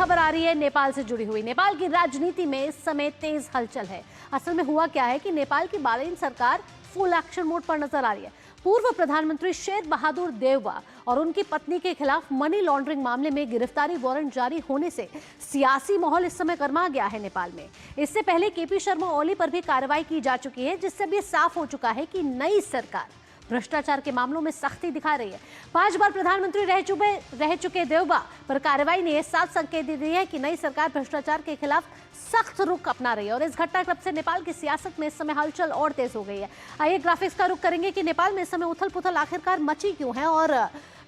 खबर आ रही है नेपाल से जुड़ी हुई। नेपाल की राजनीति में इस समय तेज हलचल है। असल में हुआ क्या है कि नेपाल की बालेन सरकार फुल एक्शन मोड पर नजर आ रही है। पूर्व प्रधानमंत्री शेर बहादुर देउबा और उनकी पत्नी के खिलाफ मनी लॉन्ड्रिंग मामले में गिरफ्तारी वारंट जारी होने से सियासी माहौल इस समय गर्मा गया है नेपाल में। इससे पहले केपी शर्मा ओली पर भी कार्रवाई की जा चुकी है, जिससे अब ये साफ हो चुका है कि नई सरकार भ्रष्टाचार के मामलों में सख्ती दिखा रही है। 5 बार प्रधानमंत्री रह चुके देउबा पर कार्रवाई ने साफ संकेत दे दिए है कि नई सरकार भ्रष्टाचार के खिलाफ सख्त रुख अपना रही है और इस घटनाक्रम से नेपाल की सियासत में इस समय हलचल और तेज हो गई है। आइए ग्राफिक्स का रुख करेंगे कि नेपाल में इस समय उथल पुथल आखिरकार मची क्यों है और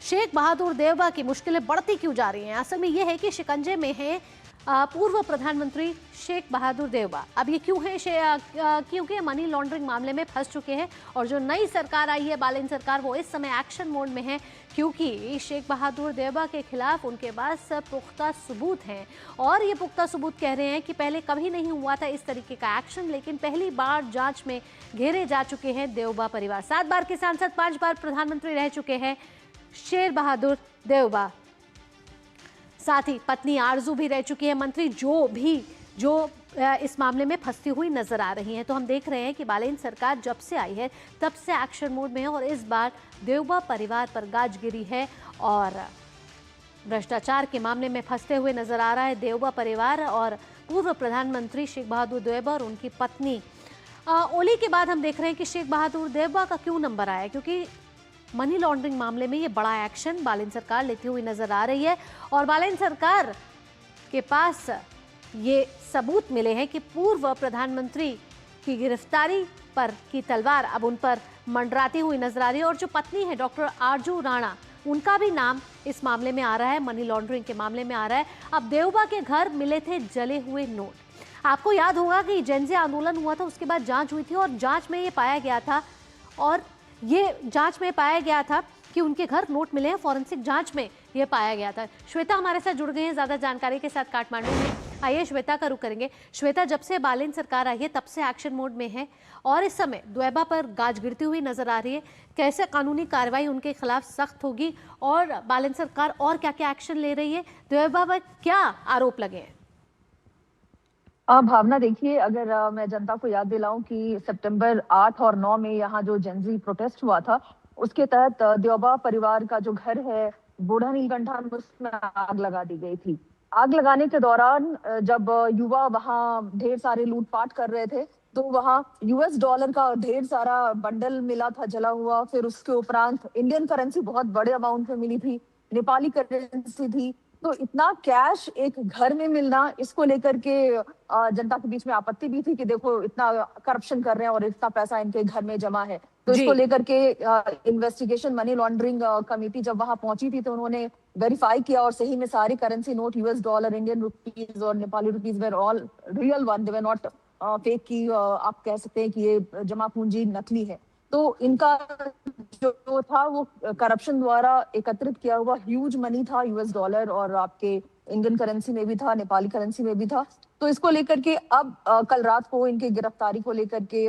शेख बहादुर देउबा की मुश्किलें बढ़ती क्यों जा रही हैं। असल में यह है कि शिकंजे में है पूर्व प्रधानमंत्री शेख बहादुर देउबा। अब ये क्यों है? क्योंकि मनी लॉन्ड्रिंग मामले में फंस चुके हैं और जो नई सरकार आई है बालेन सरकार, वो इस समय एक्शन मोड में है क्योंकि शेख बहादुर देउबा के खिलाफ उनके पास पुख्ता सबूत हैं और ये पुख्ता सबूत कह रहे हैं कि पहले कभी नहीं हुआ था इस तरीके का एक्शन, लेकिन पहली बार जांच में घेरे जा चुके हैं देउबा परिवार। 7 बार के सांसद, 5 बार प्रधानमंत्री रह चुके हैं शेर बहादुर देउबा। साथ ही पत्नी आरजू भी रह चुकी है मंत्री, जो इस मामले में फंसती हुई नजर आ रही हैं। तो हम देख रहे हैं कि बालेन सरकार जब से आई है तब से एक्शन मोड में है और इस बार देउबा परिवार पर गाज गिरी है और भ्रष्टाचार के मामले में फंसते हुए नजर आ रहा है देउबा परिवार और पूर्व प्रधानमंत्री शेख बहादुर देउबा और उनकी पत्नी। ओली के बाद हम देख रहे हैं कि शेख बहादुर देउबा का क्यों नंबर आया, क्योंकि मनी लॉन्ड्रिंग मामले में ये बड़ा एक्शन बालेन सरकार लेती हुई नजर आ रही है और बालेन सरकार के पास ये सबूत मिले हैं कि पूर्व प्रधानमंत्री की गिरफ्तारी पर की तलवार अब उन पर मंडराती हुई नजर आ रही है और जो पत्नी है डॉक्टर आरजू राणा, उनका भी नाम इस मामले में आ रहा है, मनी लॉन्ड्रिंग के मामले में आ रहा है। अब देउबा के घर मिले थे जले हुए नोट। आपको याद होगा कि जेनजे आंदोलन हुआ था, उसके बाद जांच हुई थी और जांच में ये पाया गया था कि उनके घर नोट मिले हैं। फॉरेंसिक जांच में ये पाया गया था। श्वेता हमारे साथ जुड़ गए हैं ज्यादा जानकारी के साथ काठमांडू में। आइए श्वेता का रुख करेंगे। श्वेता, जब से बालेन सरकार आई है तब से एक्शन मोड में है और इस समय देउबा पर गाज गिरती हुई नजर आ रही है। कैसे कानूनी कार्रवाई उनके खिलाफ सख्त होगी और बालेन सरकार और क्या क्या एक्शन ले रही है, देउबा पर क्या आरोप लगे हैं? भावना, देखिए, अगर मैं जनता को याद दिलाऊं कि सितंबर 8 और 9 में यहाँ जो जेनजी प्रोटेस्ट हुआ था, उसके तहत देउबा परिवार का जो घर है बूढ़ा नीलकंठा में, उसमें आग लगा दी गई थी। आग लगाने के दौरान जब युवा वहाँ ढेर सारे लूटपाट कर रहे थे तो वहाँ US डॉलर का ढेर सारा बंडल मिला था जला हुआ। फिर उसके उपरांत इंडियन करेंसी बहुत बड़े अमाउंट में मिली थी, नेपाली करेंसी थी। तो इतना कैश एक घर में मिलना, इसको लेकर के जनता के बीच में आपत्ति भी थी कि देखो इतना करप्शन कर रहे हैं और इतना पैसा इनके घर में जमा है। तो इसको लेकर के इन्वेस्टिगेशन मनी लॉन्ड्रिंग कमेटी जब वहां पहुंची थी तो उन्होंने वेरीफाई किया और सही में सारी currency note, US dollar, Indian rupees और Nepali rupees were all real one, they were not fake की आप कह सकते हैं कि ये जमा पूंजी नकली है। तो इनका जो था वो करप्शन द्वारा एकत्रित किया हुआ ह्यूज मनी था, US डॉलर और आपके इंडियन करेंसी में भी था, नेपाली करेंसी में भी था। तो इसको लेकर के अब कल रात को इनकी गिरफ्तारी को लेकर के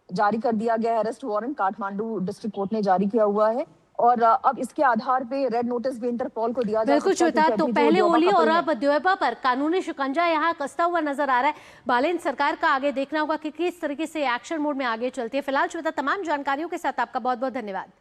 जारी कर दिया गया है। Arrest warrant Kathmandu district court ने जारी किया हुआ है और अब इसके आधार पे रेड नोटिस भी इंटरपोल को दिया जा सकता है। तो पहले ओली और अब देउबा पर कानूनी शिकंजा यहाँ कसता हुआ नजर आ रहा है। बालेन सरकार का आगे देखना होगा कि किस तरीके से एक्शन मोड में आगे चलती है। फिलहाल श्वेता, तमाम जानकारियों के साथ आपका बहुत बहुत धन्यवाद।